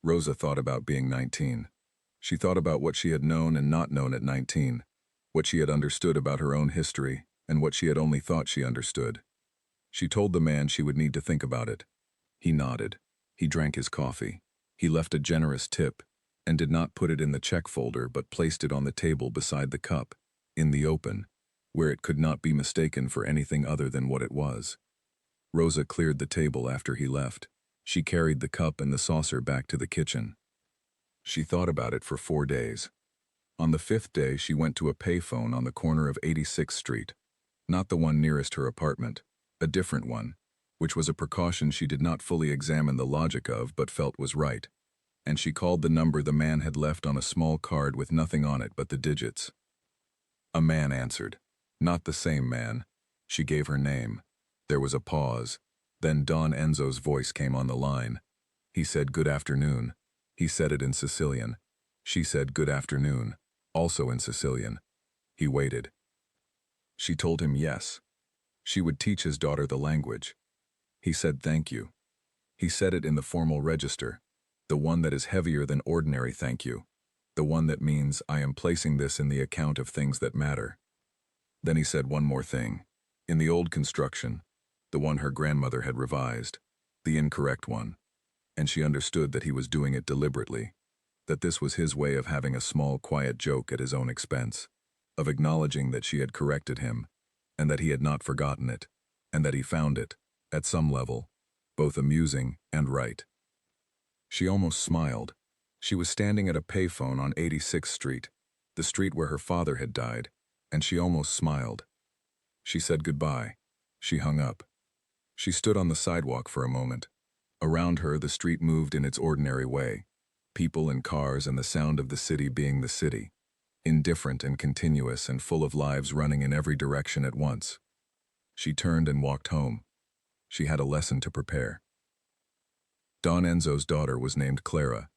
Rosa thought about being 19. She thought about what she had known and not known at 19, what she had understood about her own history, and what she had only thought she understood. She told the man she would need to think about it. He nodded. He drank his coffee. He left a generous tip, and did not put it in the check folder but placed it on the table beside the cup, in the open, where it could not be mistaken for anything other than what it was. Rosa cleared the table after he left. She carried the cup and the saucer back to the kitchen. She thought about it for 4 days. On the 5th day, she went to a payphone on the corner of 86th Street, not the one nearest her apartment, a different one, which was a precaution she did not fully examine the logic of but felt was right, and she called the number the man had left on a small card with nothing on it but the digits. A man answered. Not the same man. She gave her name. There was a pause. Then Don Enzo's voice came on the line. He said good afternoon. He said it in Sicilian. She said good afternoon, also in Sicilian. He waited. She told him yes. She would teach his daughter the language. He said thank you. He said it in the formal register, the one that is heavier than ordinary thank you, the one that means I am placing this in the account of things that matter. Then he said one more thing. In the old construction, the one her grandmother had revised, the incorrect one, and she understood that he was doing it deliberately, that this was his way of having a small, quiet joke at his own expense, of acknowledging that she had corrected him, and that he had not forgotten it, and that he found it, at some level, both amusing and right. She almost smiled. She was standing at a payphone on 86th Street, the street where her father had died, and she almost smiled. She said goodbye. She hung up. She stood on the sidewalk for a moment. Around her, the street moved in its ordinary way, people and cars and the sound of the city being the city, indifferent and continuous and full of lives running in every direction at once. She turned and walked home. She had a lesson to prepare. Don Enzo's daughter was named Clara.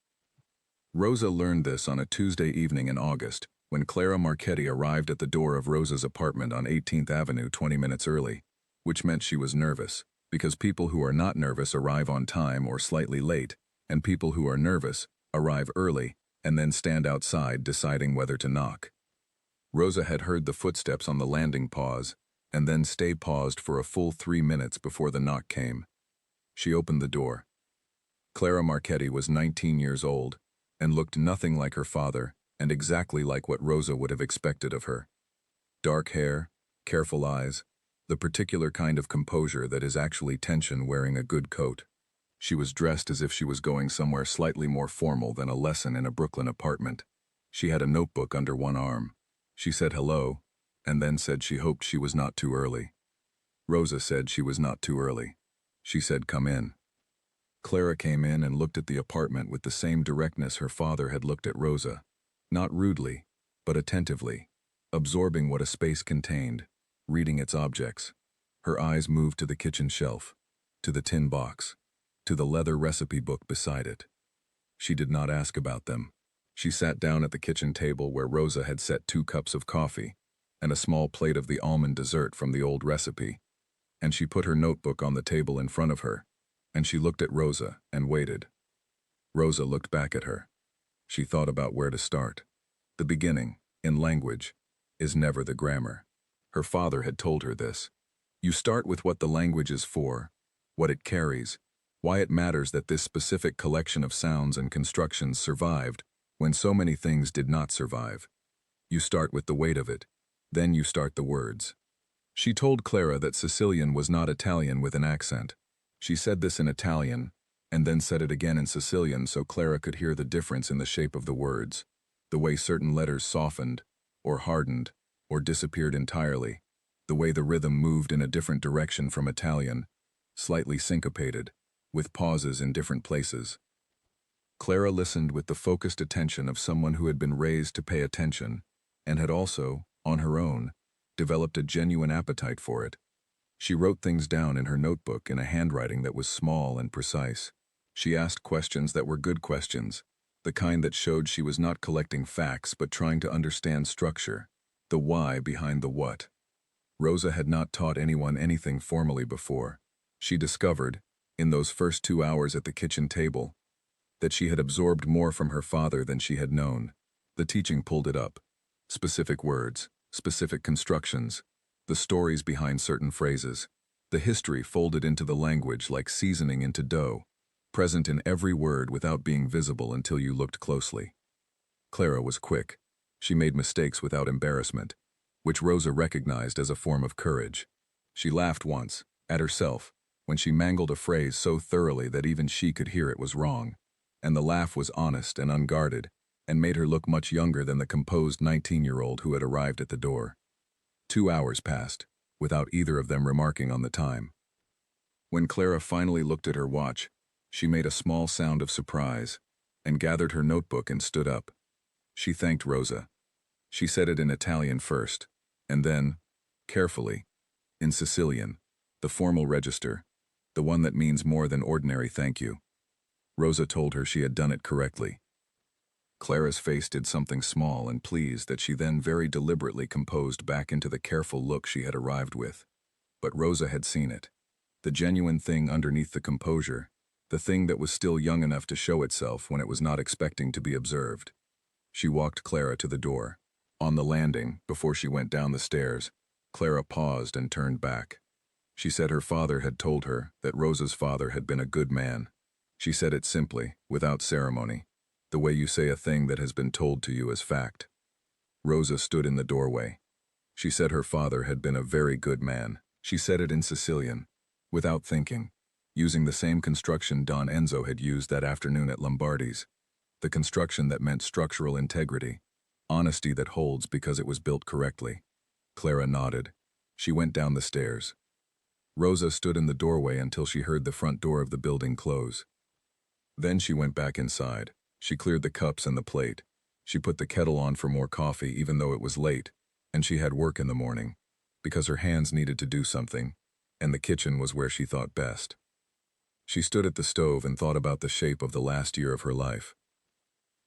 Rosa learned this on a Tuesday evening in August, when Clara Marchetti arrived at the door of Rosa's apartment on 18th Avenue 20 minutes early, which meant she was nervous, because people who are not nervous arrive on time or slightly late, and people who are nervous arrive early and then stand outside deciding whether to knock. Rosa had heard the footsteps on the landing pause, and then stay paused for a full 3 minutes before the knock came. She opened the door. Clara Marchetti was 19 years old, and looked nothing like her father, and exactly like what Rosa would have expected of her. Dark hair, careful eyes, the particular kind of composure that is actually tension wearing a good coat. She was dressed as if she was going somewhere slightly more formal than a lesson in a Brooklyn apartment. She had a notebook under one arm. She said hello, and then said she hoped she was not too early. Rosa said she was not too early. She said come in. Clara came in and looked at the apartment with the same directness her father had looked at Rosa. Not rudely, but attentively, absorbing what a space contained, reading its objects. Her eyes moved to the kitchen shelf, to the tin box, to the leather recipe book beside it. She did not ask about them. She sat down at the kitchen table where Rosa had set 2 cups of coffee and a small plate of the almond dessert from the old recipe, and she put her notebook on the table in front of her, and she looked at Rosa and waited. Rosa looked back at her. She thought about where to start. The beginning, in language, is never the grammar. Her father had told her this. You start with what the language is for, what it carries, why it matters that this specific collection of sounds and constructions survived when so many things did not survive. You start with the weight of it, then you start the words. She told Clara that Sicilian was not Italian with an accent. She said this in Italian, and then said it again in Sicilian so Clara could hear the difference in the shape of the words, the way certain letters softened, or hardened, or disappeared entirely, the way the rhythm moved in a different direction from Italian, slightly syncopated, with pauses in different places. Clara listened with the focused attention of someone who had been raised to pay attention, and had also, on her own, developed a genuine appetite for it. She wrote things down in her notebook in a handwriting that was small and precise. She asked questions that were good questions, the kind that showed she was not collecting facts but trying to understand structure, the why behind the what. Rosa had not taught anyone anything formally before. She discovered, in those first 2 hours at the kitchen table, that she had absorbed more from her father than she had known. The teaching pulled it up. Specific words, specific constructions, the stories behind certain phrases, the history folded into the language like seasoning into dough, present in every word without being visible until you looked closely. Clara was quick. She made mistakes without embarrassment, which Rosa recognized as a form of courage. She laughed once, at herself, when she mangled a phrase so thoroughly that even she could hear it was wrong, and the laugh was honest and unguarded, and made her look much younger than the composed 19-year-old who had arrived at the door. 2 hours passed, without either of them remarking on the time. When Clara finally looked at her watch, she made a small sound of surprise, and gathered her notebook and stood up. She thanked Rosa. She said it in Italian first, and then, carefully, in Sicilian, the formal register, the one that means more than ordinary thank you. Rosa told her she had done it correctly. Clara's face did something small and pleased that she then very deliberately composed back into the careful look she had arrived with. But Rosa had seen it. The genuine thing underneath the composure, the thing that was still young enough to show itself when it was not expecting to be observed. She walked Clara to the door. On the landing, before she went down the stairs, Clara paused and turned back. She said her father had told her that Rosa's father had been a good man. She said it simply, without ceremony, the way you say a thing that has been told to you as fact. Rosa stood in the doorway. She said her father had been a very good man. She said it in Sicilian, without thinking, using the same construction Don Enzo had used that afternoon at Lombardi's, the construction that meant structural integrity, honesty that holds because it was built correctly. Clara nodded. She went down the stairs. Rosa stood in the doorway until she heard the front door of the building close. Then she went back inside. She cleared the cups and the plate. She put the kettle on for more coffee even though it was late, and she had work in the morning, because her hands needed to do something, and the kitchen was where she thought best. She stood at the stove and thought about the shape of the last year of her life.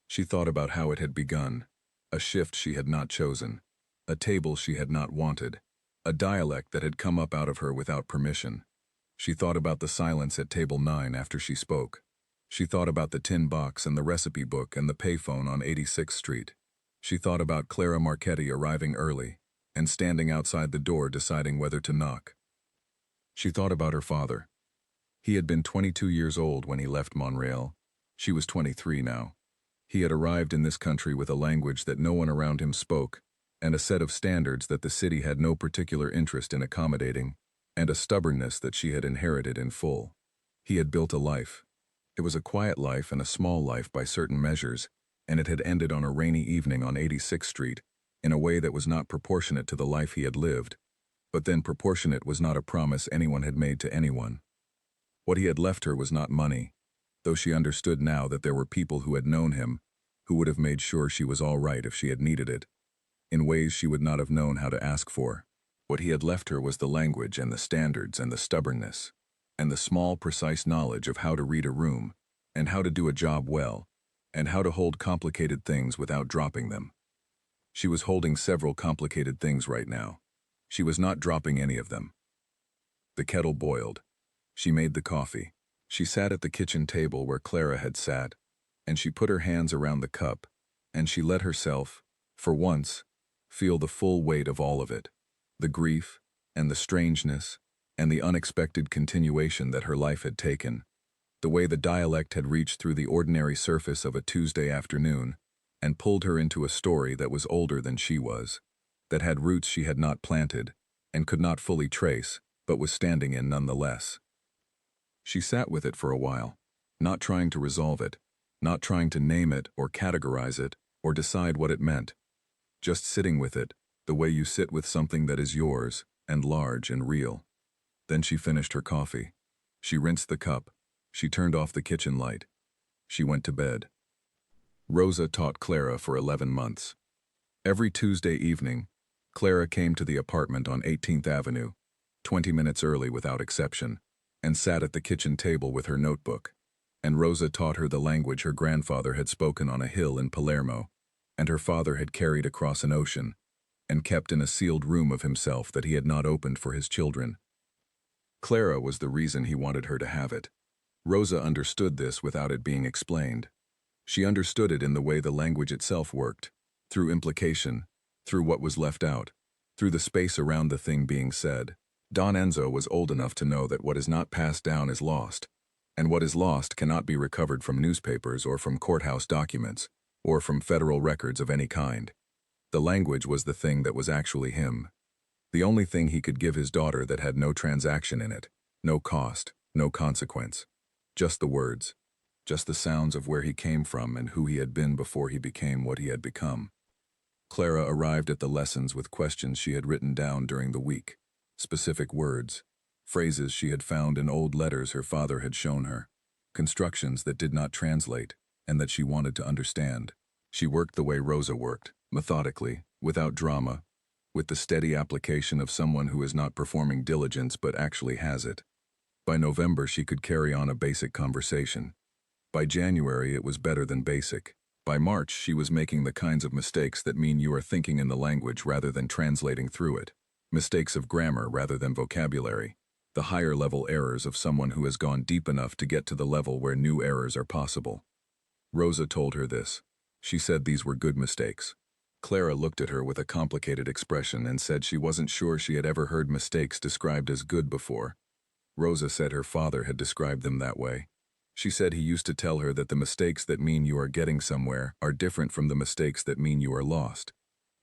She thought about how it had begun, a shift she had not chosen, a table she had not wanted, a dialect that had come up out of her without permission. She thought about the silence at table 9 after she spoke. She thought about the tin box and the recipe book and the payphone on 86th Street. She thought about Clara Marchetti arriving early and standing outside the door deciding whether to knock. She thought about her father. He had been 22 years old when he left Montreal. She was 23 now. He had arrived in this country with a language that no one around him spoke, and a set of standards that the city had no particular interest in accommodating, and a stubbornness that she had inherited in full. He had built a life. It was a quiet life and a small life by certain measures, and it had ended on a rainy evening on 86th Street, in a way that was not proportionate to the life he had lived. But then proportionate was not a promise anyone had made to anyone. What he had left her was not money, though she understood now that there were people who had known him, who would have made sure she was all right if she had needed it, in ways she would not have known how to ask for. What he had left her was the language and the standards and the stubbornness, and the small, precise knowledge of how to read a room, and how to do a job well, and how to hold complicated things without dropping them. She was holding several complicated things right now. She was not dropping any of them. The kettle boiled. She made the coffee. She sat at the kitchen table where Clara had sat, and she put her hands around the cup, and she let herself, for once, feel the full weight of all of it, the grief, and the strangeness, and the unexpected continuation that her life had taken, the way the dialect had reached through the ordinary surface of a Tuesday afternoon, and pulled her into a story that was older than she was, that had roots she had not planted, and could not fully trace, but was standing in nonetheless. She sat with it for a while, not trying to resolve it, not trying to name it or categorize it or decide what it meant, just sitting with it, the way you sit with something that is yours and large and real. Then she finished her coffee. She rinsed the cup. She turned off the kitchen light. She went to bed. Rosa taught Clara for 11 months. Every Tuesday evening, Clara came to the apartment on 18th Avenue, 20 minutes early without exception, and sat at the kitchen table with her notebook. And Rosa taught her the language her grandfather had spoken on a hill in Palermo, and her father had carried across an ocean, and kept in a sealed room of himself that he had not opened for his children. Clara was the reason he wanted her to have it. Rosa understood this without it being explained. She understood it in the way the language itself worked, through implication, through what was left out, through the space around the thing being said. Don Enzo was old enough to know that what is not passed down is lost, and what is lost cannot be recovered from newspapers or from courthouse documents, or from federal records of any kind. The language was the thing that was actually him. The only thing he could give his daughter that had no transaction in it, no cost, no consequence. Just the words, just the sounds of where he came from and who he had been before he became what he had become. Clara arrived at the lessons with questions she had written down during the week, specific words, phrases she had found in old letters her father had shown her, constructions that did not translate and that she wanted to understand. She worked the way Rosa worked, methodically, without drama, with the steady application of someone who is not performing diligence but actually has it. By November she could carry on a basic conversation. By January it was better than basic. By March she was making the kinds of mistakes that mean you are thinking in the language rather than translating through it. Mistakes of grammar rather than vocabulary. The higher level errors of someone who has gone deep enough to get to the level where new errors are possible. Rosa told her this. She said these were good mistakes. Clara looked at her with a complicated expression and said she wasn't sure she had ever heard mistakes described as good before. Rosa said her father had described them that way. She said he used to tell her that the mistakes that mean you are getting somewhere are different from the mistakes that mean you are lost,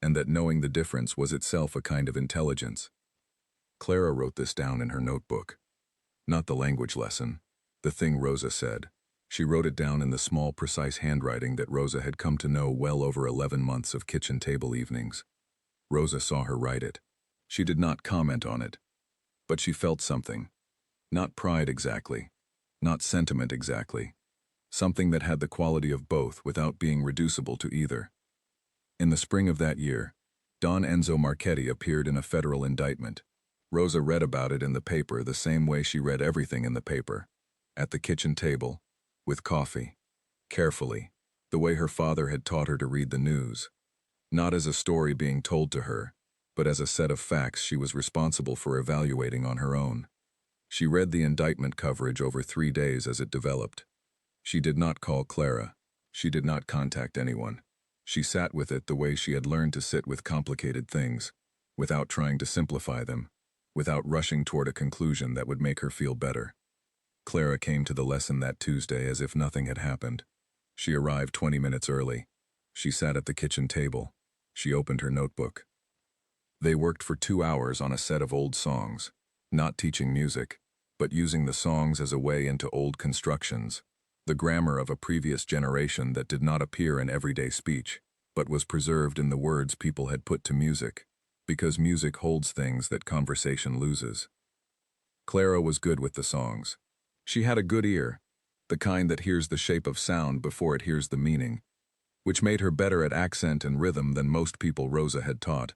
and that knowing the difference was itself a kind of intelligence. Clara wrote this down in her notebook. Not the language lesson, the thing Rosa said. She wrote it down in the small, precise handwriting that Rosa had come to know well over 11 months of kitchen table evenings. Rosa saw her write it. She did not comment on it, but she felt something. Not pride exactly, not sentiment exactly. Something that had the quality of both without being reducible to either. In the spring of that year, Don Enzo Marchetti appeared in a federal indictment. Rosa read about it in the paper the same way she read everything in the paper, at the kitchen table, with coffee, carefully, the way her father had taught her to read the news, not as a story being told to her, but as a set of facts she was responsible for evaluating on her own. She read the indictment coverage over 3 days as it developed. She did not call Clara. She did not contact anyone. She sat with it the way she had learned to sit with complicated things, without trying to simplify them, without rushing toward a conclusion that would make her feel better. Clara came to the lesson that Tuesday as if nothing had happened. She arrived 20 minutes early. She sat at the kitchen table. She opened her notebook. They worked for 2 hours on a set of old songs, not teaching music, but using the songs as a way into old constructions, the grammar of a previous generation that did not appear in everyday speech, but was preserved in the words people had put to music, because music holds things that conversation loses. Clara was good with the songs. She had a good ear, the kind that hears the shape of sound before it hears the meaning, which made her better at accent and rhythm than most people Rosa had taught.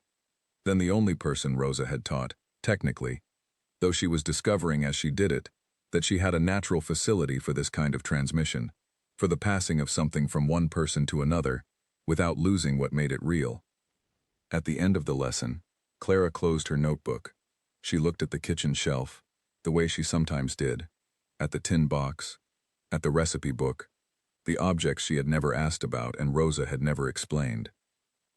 Than the only person Rosa had taught, technically, though she was discovering as she did it, that she had a natural facility for this kind of transmission, for the passing of something from one person to another, without losing what made it real. At the end of the lesson, Clara closed her notebook. She looked at the kitchen shelf, the way she sometimes did, at the tin box, at the recipe book, the objects she had never asked about and Rosa had never explained.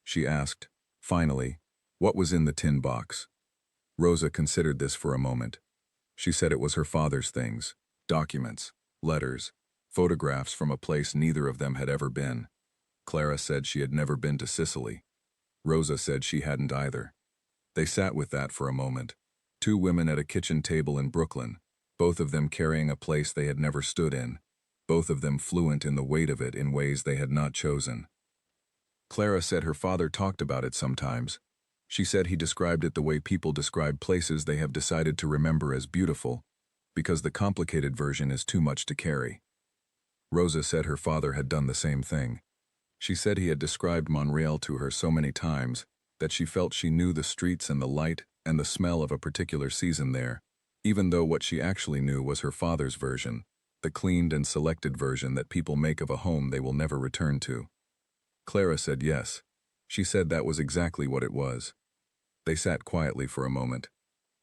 She asked, finally, what was in the tin box. Rosa considered this for a moment. She said it was her father's things, documents, letters, photographs from a place neither of them had ever been. Clara said she had never been to Sicily. Rosa said she hadn't either. They sat with that for a moment. Two women at a kitchen table in Brooklyn, both of them carrying a place they had never stood in, both of them fluent in the weight of it in ways they had not chosen. Clara said her father talked about it sometimes. She said he described it the way people describe places they have decided to remember as beautiful, because the complicated version is too much to carry. Rosa said her father had done the same thing. She said he had described Montreal to her so many times that she felt she knew the streets and the light and the smell of a particular season there, even though what she actually knew was her father's version, the cleaned and selected version that people make of a home they will never return to. Clara said yes. She said that was exactly what it was. They sat quietly for a moment.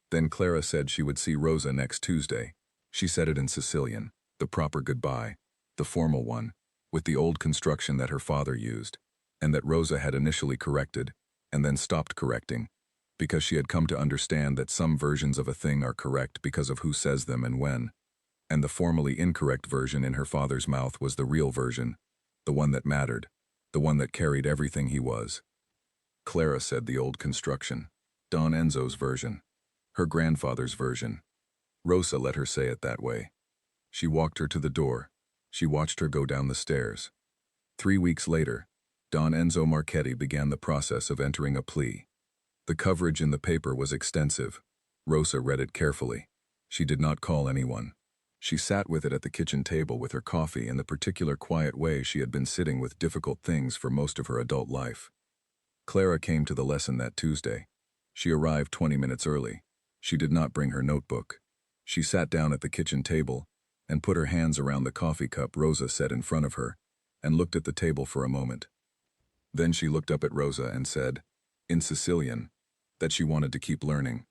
Then Clara said she would see Rosa next Tuesday. She said it in Sicilian, the proper goodbye, the formal one, with the old construction that her father used, and that Rosa had initially corrected, and then stopped correcting, because she had come to understand that some versions of a thing are correct because of who says them and when, and the formally incorrect version in her father's mouth was the real version, the one that mattered, the one that carried everything he was. Clara said the old construction, Don Enzo's version, her grandfather's version. Rosa let her say it that way. She walked her to the door. She watched her go down the stairs. 3 weeks later, Don Enzo Marchetti began the process of entering a plea. The coverage in the paper was extensive. Rosa read it carefully. She did not call anyone. She sat with it at the kitchen table with her coffee in the particular quiet way she had been sitting with difficult things for most of her adult life. Clara came to the lesson that Tuesday. She arrived 20 minutes early. She did not bring her notebook. She sat down at the kitchen table and put her hands around the coffee cup Rosa set in front of her and looked at the table for a moment. Then she looked up at Rosa and said, in Sicilian, that she wanted to keep learning.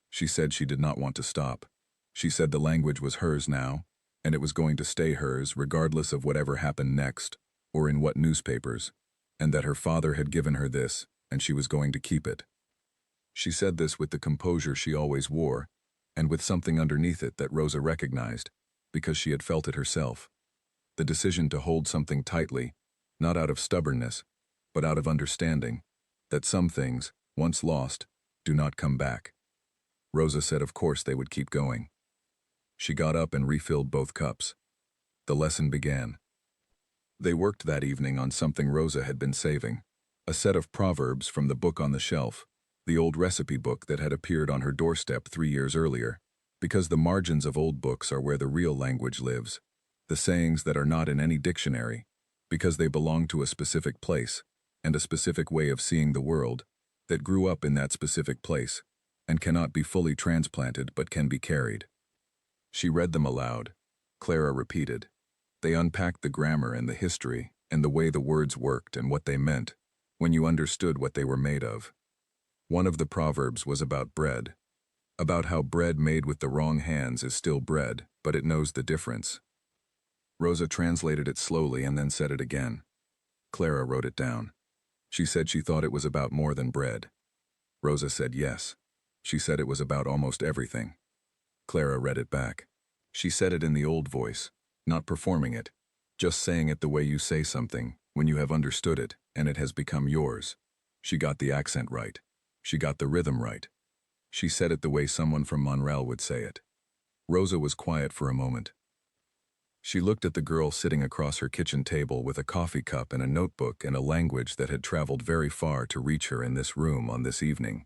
She said she did not want to stop. She said the language was hers now, and it was going to stay hers regardless of whatever happened next, or in what newspapers, and that her father had given her this, and she was going to keep it. She said this with the composure she always wore, and with something underneath it that Rosa recognized, because she had felt it herself. The decision to hold something tightly, not out of stubbornness, but out of understanding, that some things, once lost, do not come back. Rosa said of course they would keep going. She got up and refilled both cups. The lesson began. They worked that evening on something Rosa had been saving, a set of proverbs from the book on the shelf, the old recipe book that had appeared on her doorstep 3 years earlier, because the margins of old books are where the real language lives, the sayings that are not in any dictionary, because they belong to a specific place and a specific way of seeing the world that grew up in that specific place and cannot be fully transplanted but can be carried. She read them aloud. Clara repeated. They unpacked the grammar and the history and the way the words worked and what they meant when you understood what they were made of. One of the proverbs was about bread, about how bread made with the wrong hands is still bread, but it knows the difference. Rosa translated it slowly and then said it again. Clara wrote it down. She said she thought it was about more than bread. Rosa said yes. She said it was about almost everything. Clara read it back. She said it in the old voice, not performing it, just saying it the way you say something when you have understood it and it has become yours. She got the accent right. She got the rhythm right. She said it the way someone from Montreal would say it. Rosa was quiet for a moment. She looked at the girl sitting across her kitchen table with a coffee cup and a notebook and a language that had traveled very far to reach her in this room on this evening.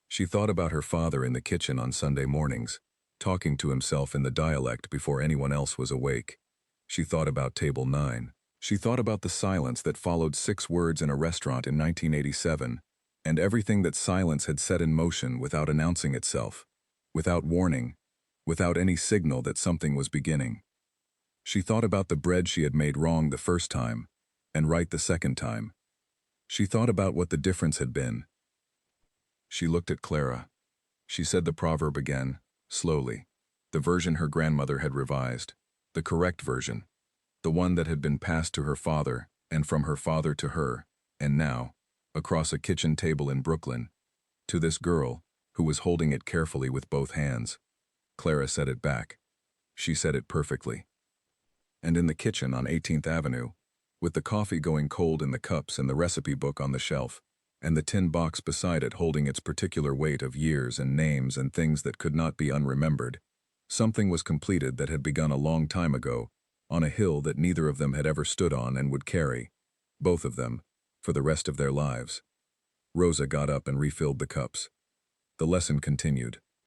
She thought about her father in the kitchen on Sunday mornings, talking to himself in the dialect before anyone else was awake. She thought about Table 9. She thought about the silence that followed 6 words in a restaurant in 1987, and everything that silence had set in motion without announcing itself, without warning, without any signal that something was beginning. She thought about the bread she had made wrong the first time, and right the second time. She thought about what the difference had been. She looked at Clara. She said the proverb again, slowly, the version her grandmother had revised, the correct version, the one that had been passed to her father, and from her father to her, and now, across a kitchen table in Brooklyn, to this girl, who was holding it carefully with both hands. Clara said it back. She said it perfectly. And in the kitchen on 18th Avenue, with the coffee going cold in the cups and the recipe book on the shelf, and the tin box beside it holding its particular weight of years and names and things that could not be unremembered, something was completed that had begun a long time ago, on a hill that neither of them had ever stood on and would carry, both of them, for the rest of their lives. Rosa got up and refilled the cups. The lesson continued.